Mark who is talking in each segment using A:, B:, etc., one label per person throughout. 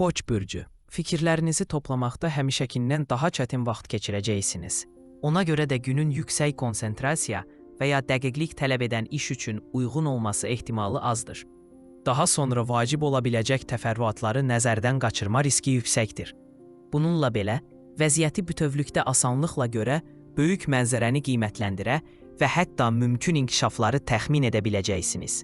A: Qoç bürcü, fikirlərinizi toplamaqda həmişəkindən daha çətin vaxt keçirəcəksiniz. Ona görə də günün yüksək konsentrasiya və ya dəqiqlik tələb edən iş üçün uyğun olması ehtimalı azdır. Daha sonra vacib ola biləcək təfərrüatları nəzərdən qaçırma riski yüksəkdir. Bununla belə, vəziyyəti bütövlükdə asanlıqla görə, böyük mənzərəni qiymətləndirə və hətta mümkün inkişafları təxmin edə biləcəksiniz.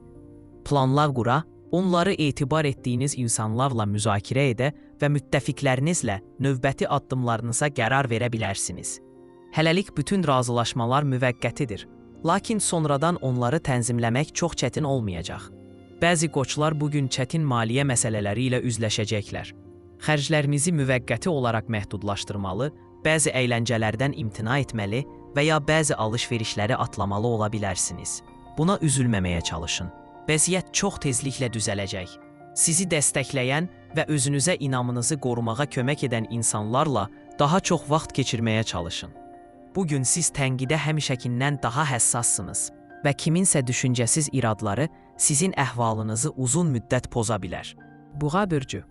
A: Planlar qura, onları etibar etdiyiniz insanlarla müzakirə edə və müttəfiqlərinizlə növbəti addımlarınıza qərar verə bilərsiniz. Hələlik bütün razılaşmalar müvəqqətidir, lakin sonradan onları tənzimləmək çox çətin olmayacaq. Bəzi qoçlar bugün çətin maliyyə məsələləri ilə üzləşəcəklər. Xərclərinizi müvəqqəti olaraq məhdudlaşdırmalı, bəzi əyləncələrdən imtina etməli və ya bəzi alış-verişləri atlamalı ola bilərsiniz. Buna üzülməməyə çalışın. Vəziyyət çox tezliklə düzələcək. Sizi dəstəkləyən və özünüzə inamınızı qorumağa kömək edən insanlarla daha çox vaxt keçirməyə çalışın. Bugün siz tənqidə həmişəkindən daha həssassınız və kiminsə düşüncəsiz iradları sizin əhvalınızı uzun müddət poza bilər. Buğa bürcü,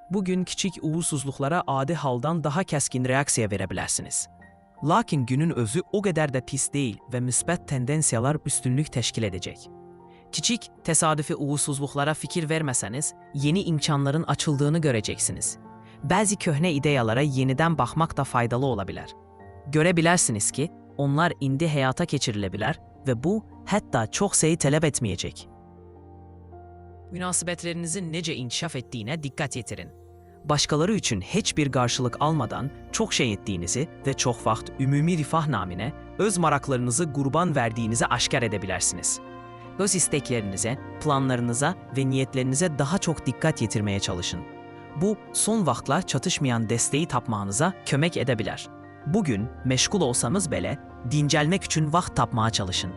A: bugün kiçik uğursuzluqlara adi haldan daha kəskin reaksiya verə bilərsiniz. Lakin günün özü o qədər də pis deyil və müsbət tendensiyalar üstünlük təşkil edəcək. Kiçik, təsadüfi uğursuzluqlara fikir verməsəniz, yeni imkanların açıldığını görəcəksiniz. Bəzi köhnə ideyalara yenidən baxmaq da faydalı ola bilər. Görə bilərsiniz ki, onlar indi həyata keçirilə bilər və bu, hətta çox şeyi tələb etməyəcək. Münasibətlerinizin necə inkişaf etdiyinə diqqət yetirin. Başqaları üçün heç bir qarşılıq almadan çox şey etdiyinizi və çox vaxt ümumi rifah naminə öz maraqlarınızı qurban verdiyinizi aşkar edə bilərsiniz. Öz isteklərinizə, planlarınıza və niyyətlərinizə daha çox diqqət yetirməyə çalışın. Bu, son vaxtlar çatışmayan dəstəyi tapmağınıza kömək edə bilər. Bugün məşğul olsanız belə, dincəlmək üçün vaxt tapmağa çalışın.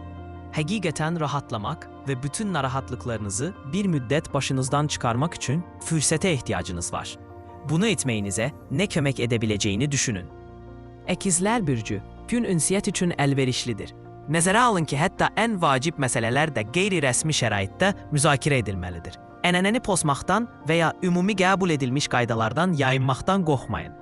A: Həqiqətən rahatlamaq və bütün narahatlıqlarınızı bir müddət başınızdan çıxarmaq üçün fürsətə ehtiyacınız var. Bunu etməyinizə nə kömək edə biləcəyini düşünün. Əkizlər bürcü, gün ünsiyyət üçün əlverişlidir. Nəzərə alın ki, hətta ən vacib məsələlər də qeyri-rəsmi şəraitdə müzakirə edilməlidir. Ənənəni pozmaqdan və ya ümumi qəbul edilmiş qaydalardan yayınmaqdan qorxmayın.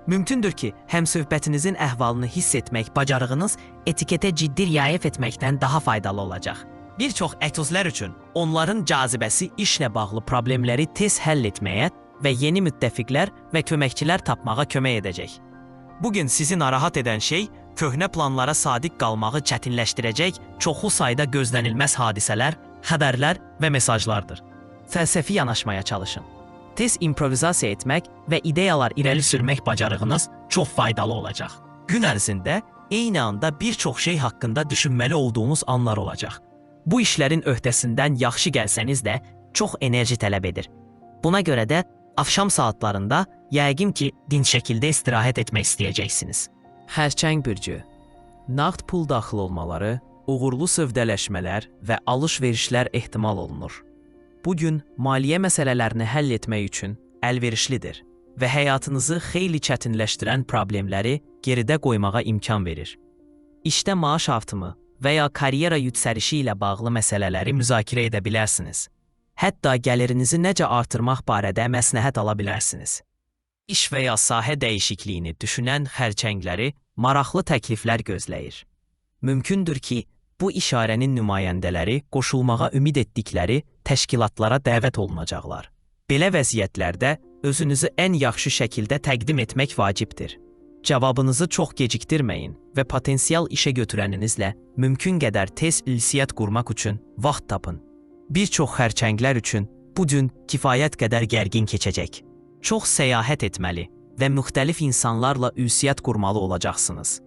A: Mümkündür ki, həmsöhbətinizin əhvalını hiss etmək bacarığınız etiketə ciddi riayət etməkdən daha faydalı olacaq. Bir çox əkizlər üçün onların cazibəsi işlə bağlı problemləri tez həll etməyə və yeni müttəfiqlər və köməkçilər tapmağa kömək edəcək. Bugün sizi narahat edən şey, köhnə planlara sadiq qalmağı çətinləşdirəcək çoxlu sayda gözlənilməz hadisələr, xəbərlər və mesajlardır. Fəlsəfi yanaşmaya çalışın. Tez improvizasiya etmək və ideyalar irəli sürmək bacarığınız çox faydalı olacaq. Gün ərzində eyni anda bir çox şey haqqında düşünməli olduğunuz anlar olacaq. Bu işlərin öhdəsindən yaxşı gəlsəniz də çox enerji tələb edir. Buna görə də axşam saatlarında yəqin ki, dinc şəkildə istirahət etmək istəyəcəksiniz. Xərçəng bürcü, nağd pul daxil olmaları, uğurlu sövdələşmələr və alış-verişlər ehtimal olunur. Bugün maliyyə məsələlərini həll etmək üçün əlverişlidir və həyatınızı xeyli çətinləşdirən problemləri geridə qoymağa imkan verir. İşdə maaş artımı və ya karyera yüksəlişi ilə bağlı məsələləri müzakirə edə bilərsiniz. Hətta gəlirinizi necə artırmaq barədə məsləhət ala bilərsiniz. İş və ya sahə dəyişikliyini düşünən xərçəngləri maraqlı təkliflər gözləyir. Mümkündür ki, bu işarənin nümayəndələri qoşulmağa ümid etdikləri təşkilatlara dəvət olunacaqlar. Belə vəziyyətlərdə özünüzü ən yaxşı şəkildə təqdim etmək vacibdir. Cavabınızı çox gecikdirməyin və potensial işə götürəninizlə mümkün qədər tez ünsiyyət qurmaq üçün vaxt tapın. Bir çox xərçənglər üçün bu gün kifayət qədər gərgin keçəcək. Çox səyahət etməli və müxtəlif insanlarla ünsiyyət qurmalı olacaqsınız.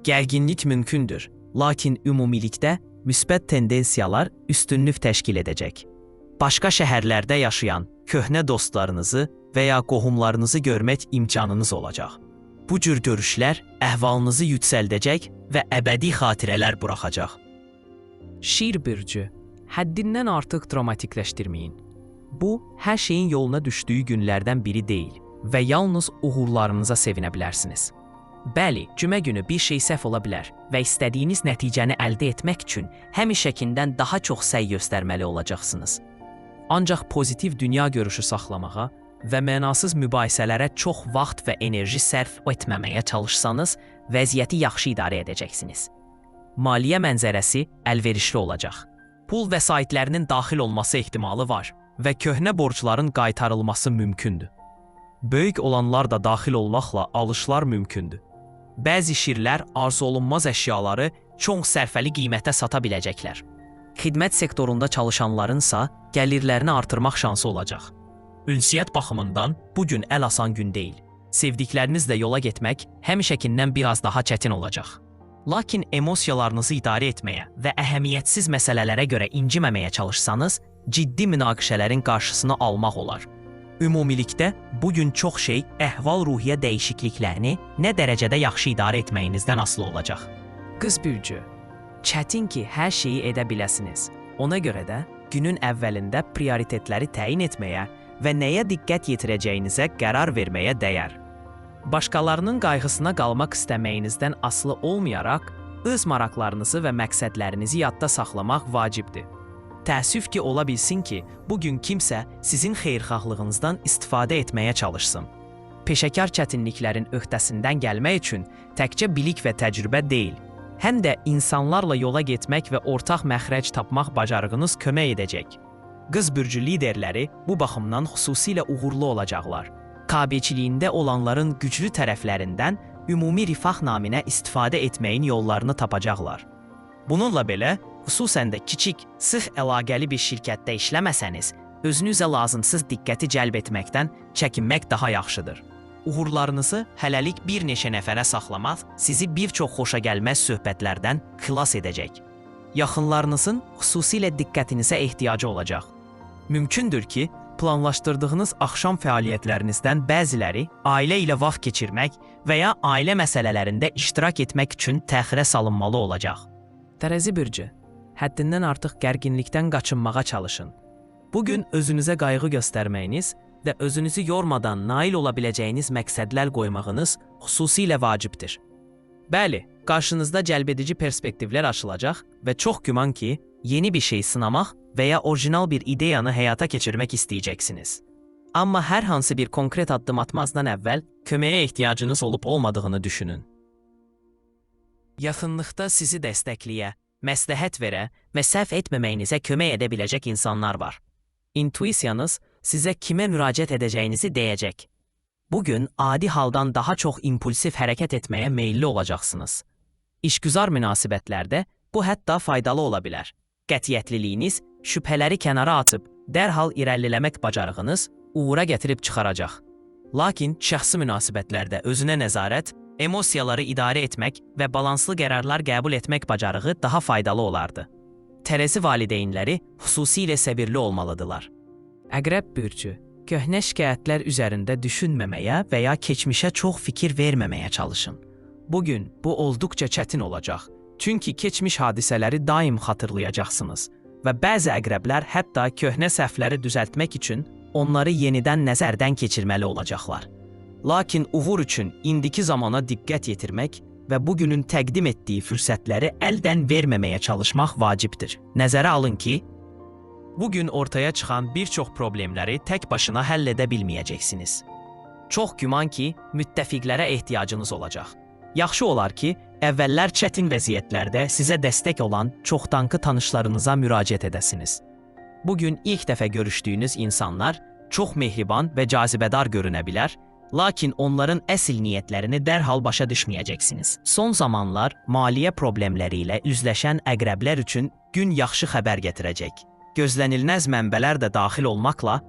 A: Gərginlik mümkündür, lakin ümumilikdə müsbət tendensiyalar üstünlük təşkil edəcək. Başqa şəhərlərdə yaşayan köhnə dostlarınızı və ya qohumlarınızı görmək imkanınız olacaq. Bu cür görüşlər əhvalınızı yüksəldəcək və əbədi xatirələr buraxacaq. Şir bürcü, həddindən artıq dramatikləşdirməyin. Bu, hər şeyin yoluna düşdüyü günlərdən biri deyil və yalnız uğurlarınıza sevinə bilərsiniz. Bəli, cümə günü bir şey səhv ola bilər və istədiyiniz nəticəni əldə etmək üçün həmişəkindən daha çox səy göstərməli olacaqsınız. Ancaq pozitiv dünya görüşü saxlamağa və mənasız mübahisələrə çox vaxt və enerji sərf etməməyə çalışsanız, vəziyyəti yaxşı idarə edəcəksiniz. Maliyyə mənzərəsi əlverişli olacaq. Pul vəsaitlərinin daxil olması ehtimalı var və köhnə borcların qaytarılması mümkündür. Böyük olanlar da daxil olmaqla alışlar mümkündür. Bəzi şirlər arzu olunmaz əşyaları çox sərfəli qiymətə sata biləcəklər. Xidmət sektorunda çalışanlarınsa gəlirlərini artırmaq şansı olacaq. Ünsiyyət baxımından bugün əl asan gün deyil. Sevdiklərinizlə yola getmək həmişəkindən biraz daha çətin olacaq. Lakin emosiyalarınızı idarə etməyə və əhəmiyyətsiz məsələlərə görə inciməməyə çalışsanız, ciddi münaqişələrin qarşısını almaq olar. Ümumilikdə, bugün çox şey əhval-ruhiyyə dəyişikliklərini nə dərəcədə yaxşı idarə etməyinizdən asılı olacaq. Qız bürcü, çətin ki, hər şeyi edə biləsiniz. Ona görə də günün əvvəlində prioritetləri təyin etməyə və nəyə diqqət yetirəcəyinizə qərar verməyə dəyər. Başqalarının qayğısına qalmaq istəməyinizdən asılı olmayaraq, öz maraqlarınızı və məqsədlərinizi yadda saxlamaq vacibdir. Təəssüf ki, ola bilsin ki, bugün kimsə sizin xeyirxahlığınızdan istifadə etməyə çalışsın. Peşəkar çətinliklərin öhdəsindən gəlmək üçün təkcə bilik və təcrübə deyil, həm də insanlarla yola getmək və ortaq məxrəc tapmaq bacarığınız kömək edəcək. Qız bürcü liderləri bu baxımdan xüsusilə uğurlu olacaqlar. Tabiçiliyində olanların güclü tərəflərindən ümumi rifah naminə istifadə etməyin yollarını tapacaqlar. Bununla belə, xüsusən də kiçik, sıx əlaqəli bir şirkətdə işləməsəniz, özünüzə lazımsız diqqəti cəlb etməkdən çəkinmək daha yaxşıdır. Uğurlarınızı hələlik bir neçə nəfərə saxlamaq sizi bir çox xoşagəlməz söhbətlərdən xilas edəcək. Yaxınlarınızın xüsusilə diqqətinizə ehtiyacı olacaq. Mümkündür ki, planlaşdırdığınız axşam fəaliyyətlərinizdən bəziləri ailə ilə vaxt keçirmək və ya ailə məsələlərində iştirak etmək üçün təxirə salınmalı olacaq. Tərəzi bürcü, həddindən artıq gərginlikdən qaçınmağa çalışın. Bugün özünüzə qayğı göstərməyiniz və özünüzü yormadan nail ola biləcəyiniz məqsədlər qoymağınız xüsusilə vacibdir. Bəli, qarşınızda cəlbedici perspektivlər açılacaq və çox güman ki, yeni bir şey sınamaq və ya orijinal bir ideyanı həyata keçirmək istəyəcəksiniz. Amma hər hansı bir konkret addım atmazdan əvvəl köməyə ehtiyacınız olub-olmadığını düşünün. Yaxınlıqda sizi dəstəkləyə, məsləhət verə və səhv etməməyinizə kömək edə biləcək insanlar var. İntuisiyanız sizə kimə müraciət edəcəyinizi deyəcək. Bugün adi haldan daha çox impulsiv hərəkət etməyə meyilli olacaqsınız. İşgüzar münasibətlərdə bu hətta faydalı ola bilər. Qətiyyətliliyiniz şübhələri kənara atıb, dərhal irəliləmək bacarığınız uğura gətirib çıxaracaq. Lakin şəxsi münasibətlərdə özünə nəzarət, emosiyaları idarə etmək və balanslı qərarlar qəbul etmək bacarığı daha faydalı olardı. Tərəzi valideynləri xüsusilə səbirli olmalıdırlar. Əqrəb bürcü, köhnə şikayətlər üzərində düşünməməyə və ya keçmişə çox fikir verməməyə çalışın. Bugün bu olduqca çətin olacaq, çünki keçmiş hadisələri daim xatırlayacaqsınız və bəzi əqrəblər hətta köhnə səhvləri düzəltmək üçün onları yenidən nəzərdən keçirməli olacaqlar. Lakin uğur üçün indiki zamana diqqət yetirmək və bugünün təqdim etdiyi fürsətləri əldən verməməyə çalışmaq vacibdir. Nəzərə alın ki, bugün ortaya çıxan bir çox problemləri tək başına həll edə bilməyəcəksiniz. Çox güman ki, müttəfiqlərə ehtiyacınız olacaq. Yaxşı olar ki, əvvəllər çətin vəziyyətlərdə sizə dəstək olan çoxdankı tanışlarınıza müraciət edəsiniz. Bugün ilk dəfə görüşdüyünüz insanlar çox mehriban və cazibədar görünə bilər, lakin onların əsl niyyətlərini dərhal başa düşməyəcəksiniz. Son zamanlar maliyyə problemləri ilə üzləşən əqrəblər üçün gün yaxşı xəbər gətirəcək. Gözlənilməz mənbələr də daxil olmaqla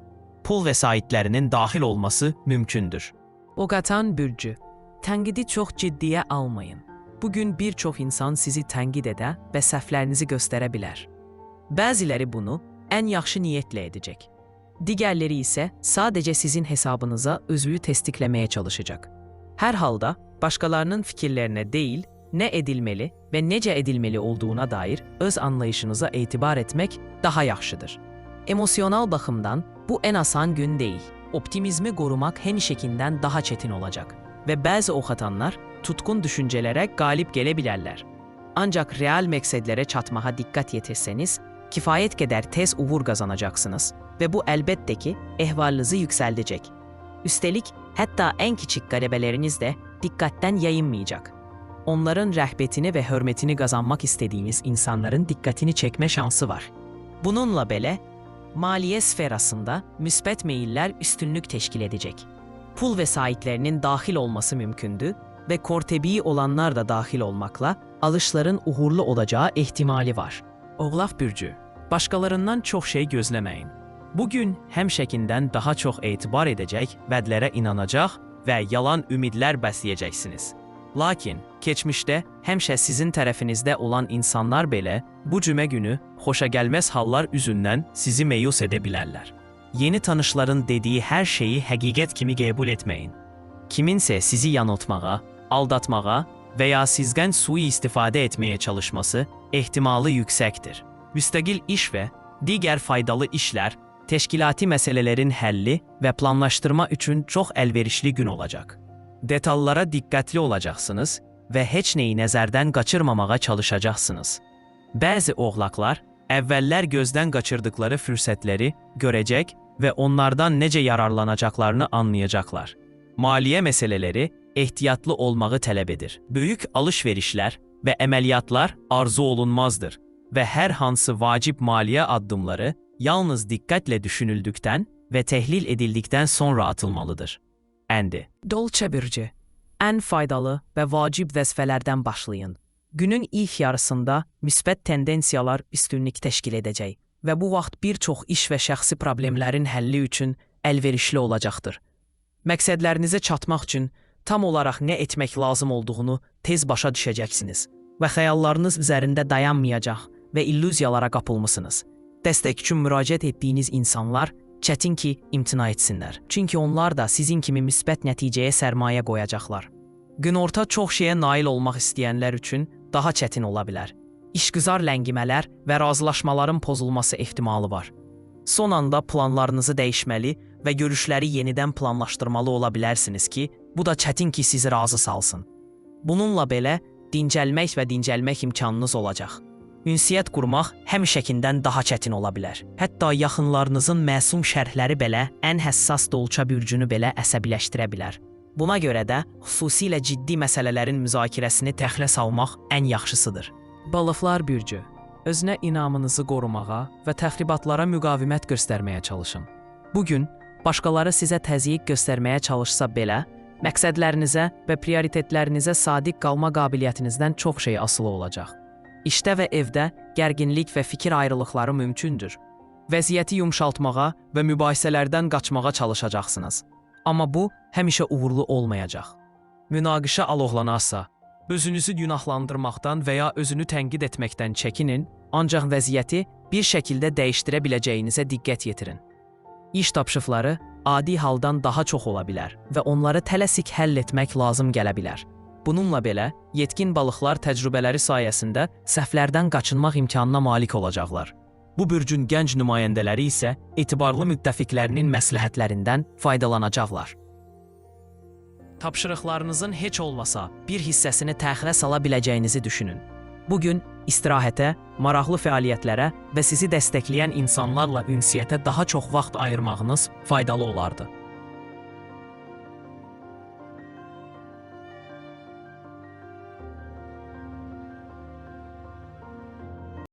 A: pul vəsaitlərinin daxil olması mümkündür. Oqatan bürcü, tənqidi çox ciddiyə almayın. Bugün bir çox insan sizi tənqid edə və səhvlərinizi göstərə bilər. Bəziləri bunu ən yaxşı niyyətlə edəcək. Digərləri isə sadəcə sizin hesabınıza özünü təsdiqləməyə çalışacaq. Hər halda başqalarının fikirlərinə deyil, nə edilməli və necə edilməli olduğuna dair öz anlayışınıza etibar etmək daha yaxşıdır. Emosional baxımdan bu ən asan gün deyil. Optimizmi qorumaq həmişəkindən daha çətin olacaq və bəzi oxatanlar tutqun düşüncələrə qalib gələ bilərlər. Ancaq real məqsədlərə çatmağa diqqət yetirsəniz, kifayət qədər tez uğur qazanacaqsınız və bu əlbəttə ki, əhvalınızı yüksəldəcək. Üstelik hətta ən kiçik qələbələriniz də diqqətdən yayınmayacaq. Onların rəhbətini və hörmətini qazanmaq istədiyiniz insanların diqqətini çəkmə şansı var. Bununla belə, maliyyə sferasında müsbət meyillər üstünlük təşkil edəcək. Pul vəsaitlərinin daxil olması mümkündür və kortebii olanlar da daxil olmaqla alışların uğurlu olacağı ehtimali var. Oğlaq bürcü, başqalarından çox şey gözləməyin. Bugün həmişəkindən daha çox etibar edəcək, vədlərə inanacaq və yalan ümidlər bəsləyəcəksiniz. Lakin keçmişdə həmişə sizin tərəfinizdə olan insanlar belə bu cümə günü xoşagəlməz hallar üzündən sizi məyus edə bilərlər. Yeni tanışların dediyi hər şeyi həqiqət kimi qəbul etməyin. Kiminsə sizi yanıltmağa, aldatmağa və ya sizdən sui-istifadə etməyə çalışması ehtimalı yüksəkdir. Müstəqil iş və digər faydalı işlər, təşkilati məsələlərin həlli və planlaşdırma üçün çox əlverişli gün olacaq. Detallara diqqətli olacaqsınız və heç nəyi nəzərdən qaçırmamağa çalışacaqsınız. Bəzi oğlaqlar əvvəllər gözdən qaçırdıkları fürsətləri görəcək və onlardan necə yararlanacaqlarını anlayacaqlar. Maliyyə məsələləri ehtiyatlı olmağı tələb edir. Böyük alış-verişlər və əməliyyatlar arzu olunmazdır və hər hansı vacib maliyyə addımları yalnız diqqətlə düşünüldükdən və təhlil edildikdən sonra atılmalıdır. Əndi. Dolça bürcü. Ən faydalı və vacib vəzifələrdən başlayın. Günün ilk yarısında müsbət tendensiyalar üstünlük təşkil edəcək və bu vaxt bir çox iş və şəxsi problemlərin həlli üçün əlverişli olacaqdır. Məqsədlərinizə çatmaq üçün tam olaraq nə etmək lazım olduğunu tez başa düşəcəksiniz və xəyallarınız üzərində dayanmayacaq və illüziyalara qapılmısınız. Dəstək üçün müraciət etdiyiniz insanlar çətin ki, imtina etsinlər. Çünki onlar da sizin kimi müsbət nəticəyə sərmayə qoyacaqlar. Günorta çox şeyə nail olmaq istəyənlər üçün daha çətin ola bilər. İşgüzar ləngimələr və razılaşmaların pozulması ehtimalı var. Son anda planlarınızı dəyişməli və görüşləri yenidən planlaşdırmalı ola bilərsiniz ki, bu da çətin ki, sizi razı salsın. Bununla belə, dincəlmək və dincəlmək imkanınız olacaq. Ünsiyyət qurmaq həmişəkindən daha çətin ola bilər. Hətta yaxınlarınızın məsum şərhləri belə ən həssas dolça bürcünü belə əsəbiləşdirə bilər. Buna görə də xüsusilə ciddi məsələlərin müzakirəsini təxirə salmaq ən yaxşısıdır. Balıqlar bürcü, özünə inamınızı qorumağa və təxribatlara müqavimət göstərməyə çalışın. Bugün başqaları sizə təzyiq göstərməyə çalışsa belə, məqsədlərinizə və prioritetlərinizə sadiq qalma qabiliyyətinizdən çox şey asılı olacaq. İşdə və evdə gərginlik və fikir ayrılıqları mümkündür. Vəziyyəti yumşaltmağa və mübahisələrdən qaçmağa çalışacaqsınız. Amma bu, həmişə uğurlu olmayacaq. Münaqişə alovlanarsa, özünüzü günahlandırmaqdan və ya özünü tənqid etməkdən çəkinin, ancaq vəziyyəti bir şəkildə dəyişdirə biləcəyinizə diqqət yetirin. İş tapşırıqları adi haldan daha çox ola bilər və onları tələsik həll etmək lazım gələ bilər. Bununla belə, yetkin balıqlar təcrübələri sayəsində səhvlərdən qaçınmaq imkanına malik olacaqlar. Bu bürcün gənc nümayəndələri isə etibarlı müttəfiqlərinin məsləhətlərindən faydalanacaqlar. Tapşırıqlarınızın heç olmasa bir hissəsini təxirə sala biləcəyinizi düşünün. Bugün istirahətə, maraqlı fəaliyyətlərə və sizi dəstəkləyən insanlarla ünsiyyətə daha çox vaxt ayırmağınız faydalı olardı.